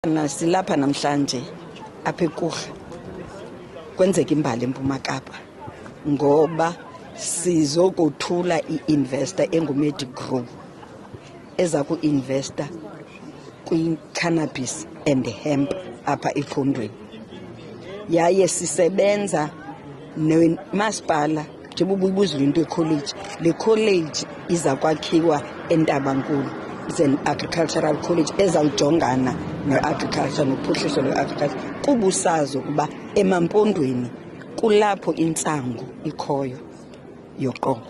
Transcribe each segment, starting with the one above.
Silapha namhlanje apha eKurha kwenzeka imbali eMpuma Kapa ngoba sizokuthula i-investor enguMedic Group eza ku-investor kwi-cannabis and hemp apha ePhondweni. Yaye sisebenza nemasipala njengoba ubuzile into ecollege. Le college iza kwakhiwa eNtabankulu. It's an agricultural college ezawujongana ne-agriculture nophuhliso lwe-agriculture. Kuba usazi ukuba emaMpondweni kulapho intsangu ikhoyo yoqobo.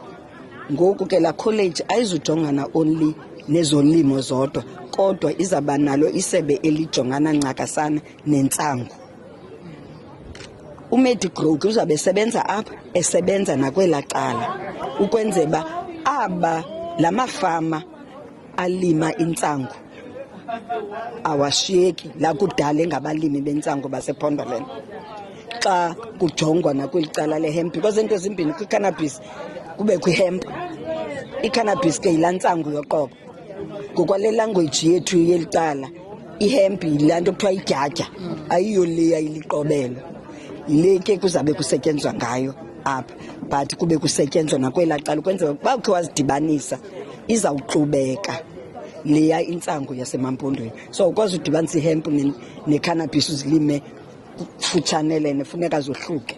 Ngoku ke la college ayizujongana only nezolimo zodwa kodwa izaba nalo isebe elijongana ncakasana nentsangu. uMedic Group uzabe esebenza apha esebenza nakwela cala ukwenzeba aba lamafama alima intsangu awashiyeki la kudala ngabalimi bentsangu basePondoland xa kujongwa nakwelicala lehemp because into ezimbini kwi-cannabis kube kwi-hemp. I-cannabis ke yilantsangu yoqobo ngokwale language yethu yelicala. I-hemp yilanto kuthiwa idyadya ayiyo le ayiliqobelo. Yile ke kuzabe kusetyenzwa ngayo apha but kube kusetyenzwa nakwela cala ukwenzela uba ukhe wazidibanisa izawuxubeka leya intsangu yasemaMpondweni. So ukwazi udibanisa ihemp ne-cannabis uzilime futshanelene funeka zohluke.